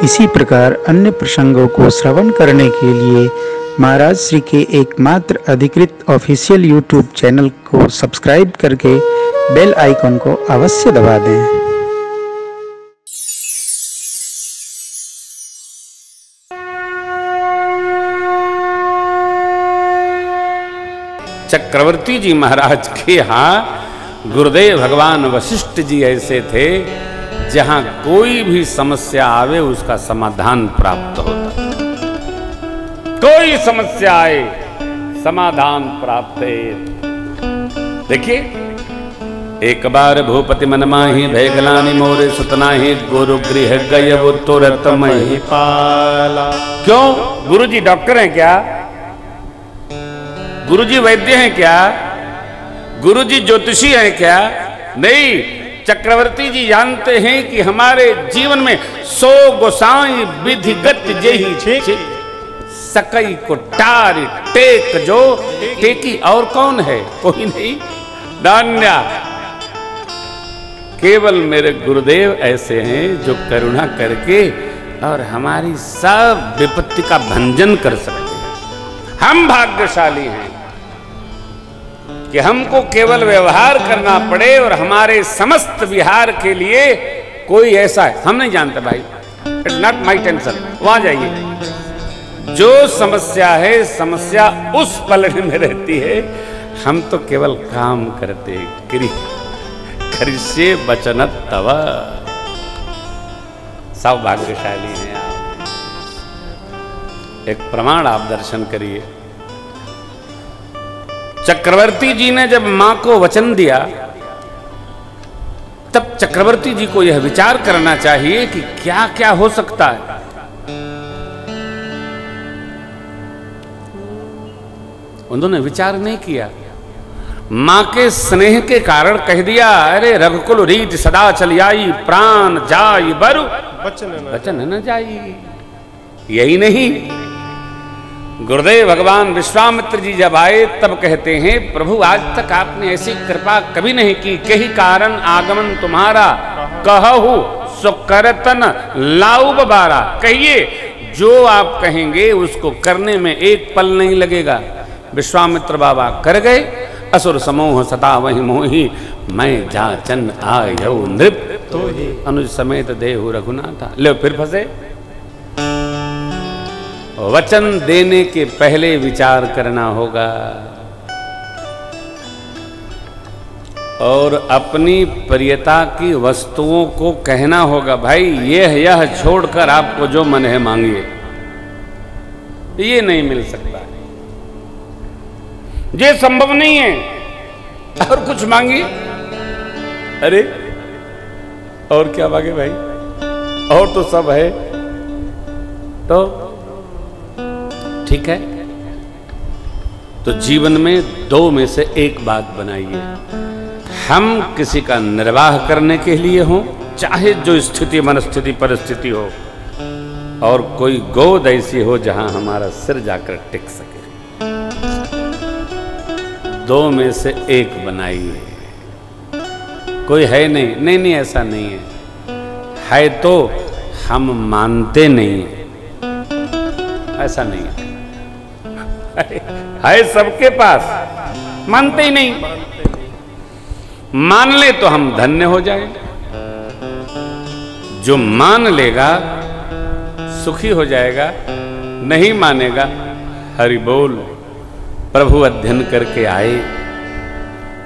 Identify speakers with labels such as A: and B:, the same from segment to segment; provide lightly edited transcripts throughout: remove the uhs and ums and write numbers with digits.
A: इसी प्रकार अन्य प्रसंगों को श्रवण करने के लिए महाराज श्री के एकमात्र अधिकृत ऑफिशियल यूट्यूब चैनल को सब्सक्राइब करके बेल आइकन को अवश्य दबा दें।
B: चक्रवर्ती जी महाराज के यहाँ गुरुदेव भगवान वशिष्ठ जी ऐसे थे जहां कोई भी समस्या आवे उसका समाधान प्राप्त होता। कोई समस्या आए समाधान प्राप्त है। देखिए, एक बार भूपति मन माही भैगलानी मोरे सुतना ही गुरु गृह गय वो तुरत मही पाला। क्यों? गुरु जी डॉक्टर हैं क्या? गुरुजी वैद्य हैं क्या? गुरुजी ज्योतिषी हैं क्या? नहीं, चक्रवर्ती जी जानते हैं कि हमारे जीवन में 100 गोसाई विधिगत जेहि सकई को टार टेक जो टेकी। और कौन है? कोई नहीं। दान्या केवल मेरे गुरुदेव ऐसे हैं जो करुणा करके और हमारी सब विपत्ति का भंजन कर सकते हैं। हम भाग्यशाली हैं कि हमको केवल व्यवहार करना पड़े और हमारे समस्त विहार के लिए कोई ऐसा है। हम नहीं जानते भाई, इट्स नॉट माई टेंशन। वहां जाइए, जो समस्या है सब उस पलड़े में रहती है। हम तो केवल काम करते करिष्ये वचन तव। सब भाग्यशाली हैं आप। एक प्रमाण आप दर्शन करिए। चक्रवर्ती जी ने जब मां को वचन दिया तब चक्रवर्ती जी को यह विचार करना चाहिए कि क्या क्या हो सकता है। उन्होंने विचार नहीं किया। मां के स्नेह के कारण कह दिया, अरे रघुकुल रीत सदा चली आई, प्राण जाई बरु वचन न जाई। यही नहीं, गुरुदेव भगवान विश्वामित्र जी जब आए तब कहते हैं, प्रभु आज तक आपने ऐसी कृपा कभी नहीं की, कही कारण आगमन तुम्हारा, कहु सो करतन लाऊ बारा। कहिए, जो आप कहेंगे उसको करने में एक पल नहीं लगेगा। विश्वामित्र बाबा कर गए। असुर समूह सता वही मोही, मैं जाचन आयौ नृप अनुज समेत देहु रघुनाथा। ले फिर फंसे। वचन देने के पहले विचार करना होगा और अपनी प्रियता की वस्तुओं को कहना होगा, भाई यह छोड़कर आपको जो मन है मांगिए। ये नहीं मिल सकता, ये संभव नहीं है। और कुछ मांगिए। अरे और क्या मांगे भाई? और तो सब है। तो ठीक है, तो जीवन में दो में से एक बात बनाइए। हम किसी का निर्वाह करने के लिए हों, चाहे जो स्थिति मनस्थिति परिस्थिति हो, और कोई गोद ऐसी हो जहां हमारा सिर जाकर टिक सके। दो में से एक बनाइए। कोई है नहीं, ऐसा नहीं है तो हम मानते नहीं, ऐसा नहीं है। है सबके पास, मानते ही नहीं। मान ले तो हम धन्य हो जाए। जो मान लेगा सुखी हो जाएगा, नहीं मानेगा हरि बोल। प्रभु अध्ययन करके आए।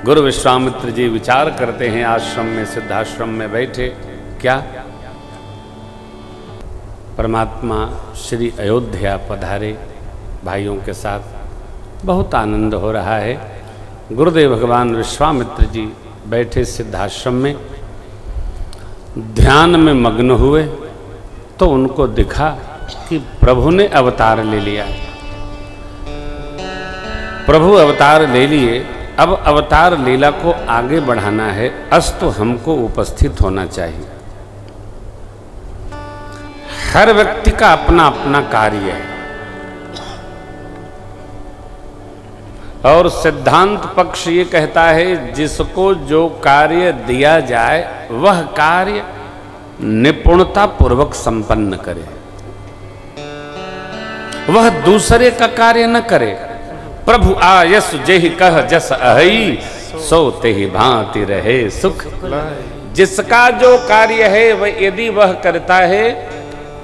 B: गुरु विश्वामित्र जी विचार करते हैं, आश्रम में सिद्धाश्रम में बैठे, क्या परमात्मा श्री अयोध्या पधारे भाइयों के साथ। बहुत आनंद हो रहा है। गुरुदेव भगवान विश्वामित्र जी बैठे सिद्धाश्रम में, ध्यान में मग्न हुए तो उनको दिखा कि प्रभु ने अवतार ले लिया। प्रभु अवतार ले लिए। अब अवतार लीला को आगे बढ़ाना है, अस्तु हमको उपस्थित होना चाहिए। हर व्यक्ति का अपना अपना कार्य है और सिद्धांत पक्ष ये कहता है जिसको जो कार्य दिया जाए वह कार्य निपुणता पूर्वक संपन्न करे, वह दूसरे का कार्य न करे। प्रभु आयस जेहि कह जस अहि, सो तेहि भांति रहे सुख। जिसका जो कार्य है वह यदि वह करता है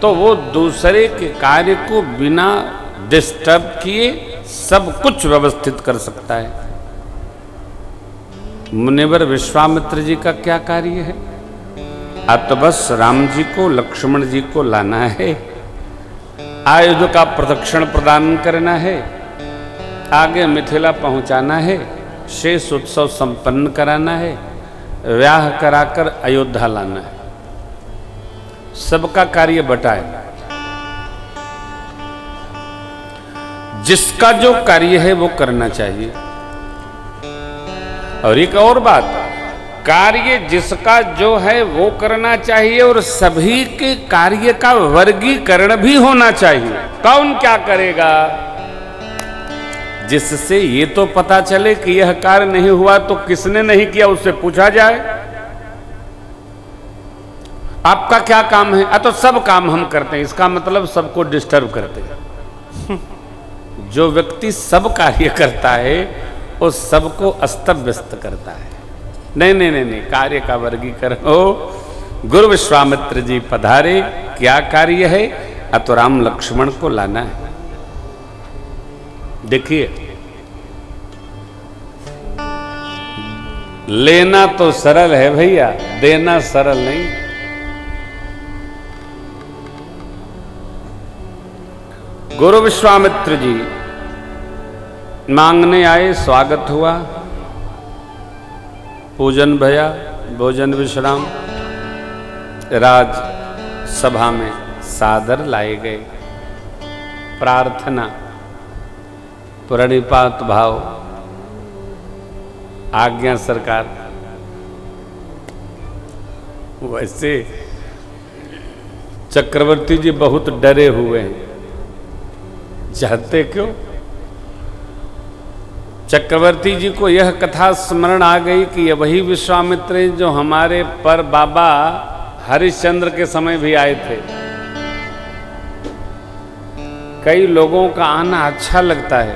B: तो वो दूसरे के कार्य को बिना डिस्टर्ब किए सब कुछ व्यवस्थित कर सकता है। मुनिवर विश्वामित्र जी का क्या कार्य है? अब तो बस राम जी को लक्ष्मण जी को लाना है, आयुध का प्रदक्षिण प्रदान करना है, आगे मिथिला पहुंचाना है, शेष उत्सव संपन्न कराना है, व्याह कराकर अयोध्या लाना है। सबका कार्य बटा है। जिसका जो कार्य है वो करना चाहिए। और एक और बात, कार्य जिसका जो है वो करना चाहिए और सभी के कार्य का वर्गीकरण भी होना चाहिए। कौन क्या करेगा, जिससे ये तो पता चले कि यह कार्य नहीं हुआ तो किसने नहीं किया, उससे पूछा जाए आपका क्या काम है। तो सब काम हम करते हैं, इसका मतलब सबको डिस्टर्ब करते हैं। जो व्यक्ति सब कार्य करता है वो सबको अस्त व्यस्त करता है। नहीं नहीं नहीं नहीं, कार्य का वर्गीकरण हो। गुरु विश्वामित्र जी पधारे, क्या कार्य है? तो राम लक्ष्मण को लाना है। देखिए, लेना तो सरल है भैया, देना सरल नहीं। गुरु विश्वामित्र जी मांगने आए, स्वागत हुआ, पूजन भया, भोजन विश्राम, राज सभा में सादर लाए गए। प्रार्थना, प्रणिपात भाव, आज्ञा सरकार। वैसे चक्रवर्ती जी बहुत डरे हुए हैं। चाहते क्यों? चक्रवर्ती जी को यह कथा स्मरण आ गई कि ये वही विश्वामित्र हैं जो हमारे पर बाबा हरिश्चंद्र के समय भी आए थे। कई लोगों का आना अच्छा लगता है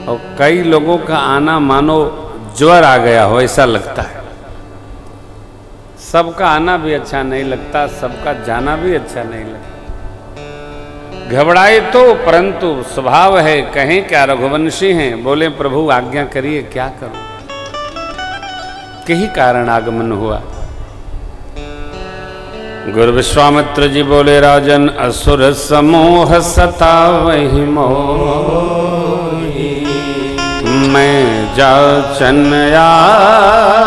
B: और कई लोगों का आना मानो ज्वर आ गया हो ऐसा लगता है। सबका आना भी अच्छा नहीं लगता, सबका जाना भी अच्छा नहीं लगता। घबराए तो, परंतु स्वभाव है, कहें क्या रघुवंशी हैं। बोले प्रभु आज्ञा करिए, क्या करूं, यही कारण आगमन हुआ। गुरु विश्वामित्र जी बोले, राजन असुर समूह सतावहि मोहि, मैं जाचन आयो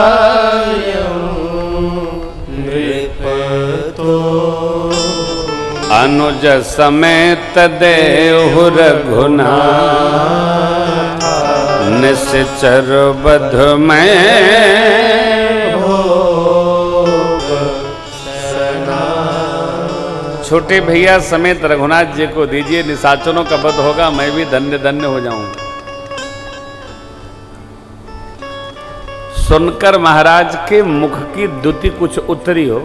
B: नृपतो, अनुज समेत देहु रघुनाथ, निश्चर बध में भोग सना। छोटे भैया समेत रघुनाथ जी को दीजिए, निशाचरों का वध होगा, मैं भी धन्य धन्य हो जाऊंगा। सुनकर महाराज के मुख की द्युति कुछ उतरी हो।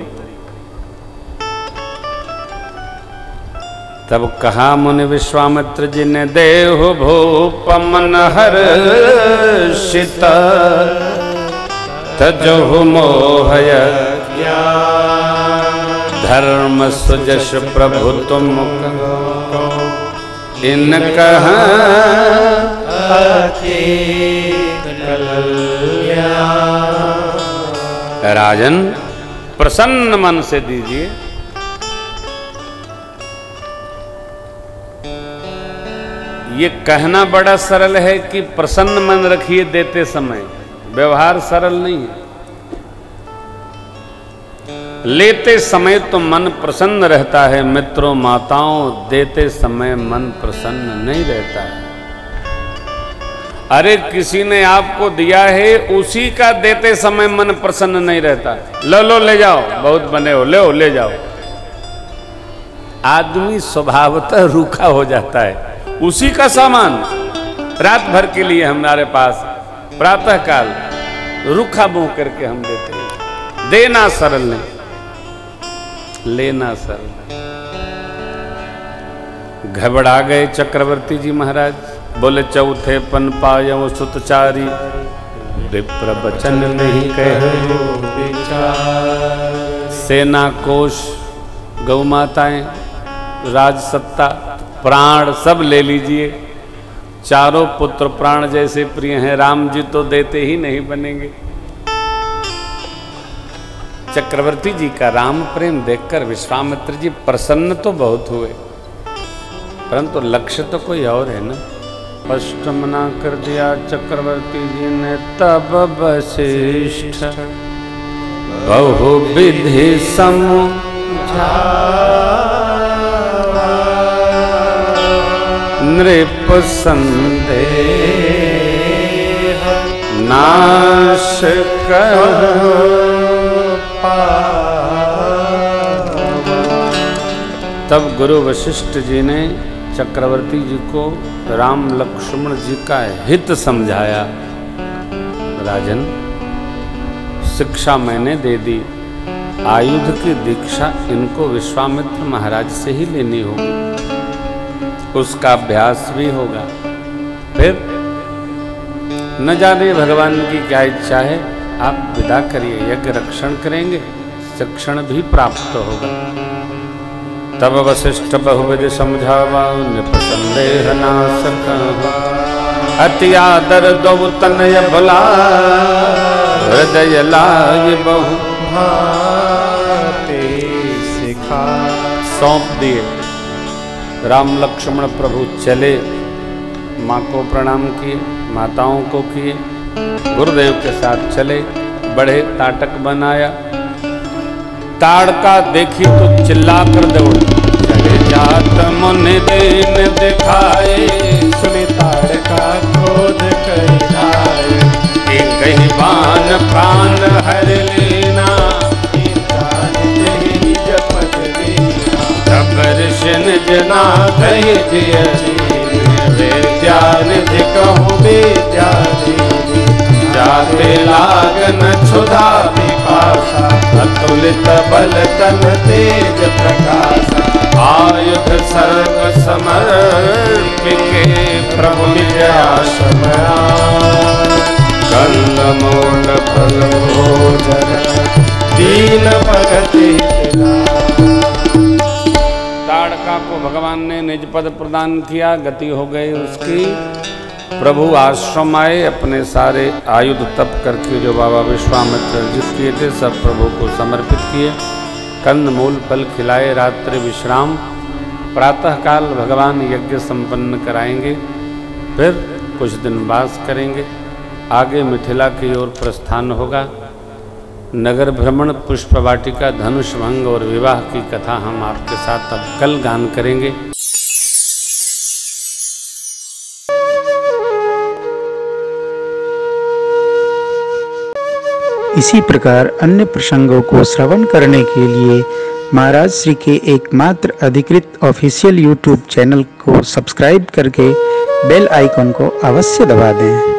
B: तब कहा मुनि विश्वामित्र जी ने, देहु भूप मन हर्षित, तजहु मोहय धर्म सुजस प्रभु तुम इन कह राजन प्रसन्न मन से दीजिए। ये कहना बड़ा सरल है कि प्रसन्न मन रखिए देते समय, व्यवहार सरल नहीं है। लेते समय तो मन प्रसन्न रहता है मित्रों माताओं, देते समय मन प्रसन्न नहीं रहता है। अरे किसी ने आपको दिया है, उसी का देते समय मन प्रसन्न नहीं रहता। लो लो ले जाओ, बहुत बने हो, ले ले जाओ। आदमी स्वभावतः रूखा हो जाता है। उसी का सामान रात भर के लिए हमारे पास प्रातः काल रूखा मुंह करके हम देते हैं। देना सरल नहीं। लेना सर। घबरा गए चक्रवर्ती जी महाराज, बोले चौथे पन पायो सुतचारी, विप्र बचन नहीं कहो विचार। सेना कोश, गौ माताएं, राजसत्ता, प्राण सब ले लीजिए। चारों पुत्र प्राण जैसे प्रिय हैं, राम जी तो देते ही नहीं बनेंगे। चक्रवर्ती जी का राम प्रेम देखकर विश्वामित्र जी प्रसन्न तो बहुत हुए, परंतु लक्ष्य तो कोई और है ना। स्पष्ट मना कर दिया चक्रवर्ती जी ने तब वशिष्ठ बहु विधि समझा, नृप संदेह नाश कर। तब गुरु वशिष्ठ जी ने चक्रवर्ती जी को राम लक्ष्मण जी का हित समझाया। राजन, शिक्षा मैंने दे दी, आयुध की दीक्षा इनको विश्वामित्र महाराज से ही लेनी होगी, उसका अभ्यास भी होगा। फिर न जाने भगवान की क्या इच्छा है, आप विदा करिए, यज्ञ रक्षण करेंगे, शिक्षण भी प्राप्त होगा। तब वशिष्ठ बहुविध समझावा, नृप संदेह नाश कहवा, अति आदर दो तनय भला, हृदय लाय बहु भाते सिखा। सौंप दिए। राम लक्ष्मण प्रभु चले, माँ को प्रणाम किए, माताओं को किए, गुरुदेव के साथ चले, बढ़े, ताटक बनाया। ताड़का देखी तो चिल्ला कर दौड़ चले जात मुनि दीन दिखाए, सुनि ताड़का क्रोध कहिलाए, कि कहीं बान प्राण हर लेना, जपत दीना, जबर सिन जना कही जिय, विद्यान कहूँ विद्या जाते लागन क्षुधा पिपासा, अतुलित बल तन तेज प्रकाशा, आयुध सर्व समर्पिके प्रभु निज आश्रम कंदमूल फल भोजन दीन भगति। ताड़का को भगवान ने निज पद प्रदान किया, गति हो गई उसकी। प्रभु आश्रम आए, अपने सारे आयुध तप करके जो बाबा विश्वामित्र अर्जित किए थे सब प्रभु को समर्पित किए। कंद मूल फल खिलाए, रात्रि विश्राम। प्रातःकाल भगवान यज्ञ संपन्न कराएंगे, फिर कुछ दिन वास करेंगे, आगे मिथिला की ओर प्रस्थान होगा। नगर भ्रमण, पुष्प वाटिका, धनुष भंग और विवाह की कथा हम आपके साथ अब कल गान करेंगे।
A: इसी प्रकार अन्य प्रसंगों को श्रवण करने के लिए महाराज श्री के एकमात्र अधिकृत ऑफिशियल यूट्यूब चैनल को सब्सक्राइब करके बेल आइकन को अवश्य दबा दें।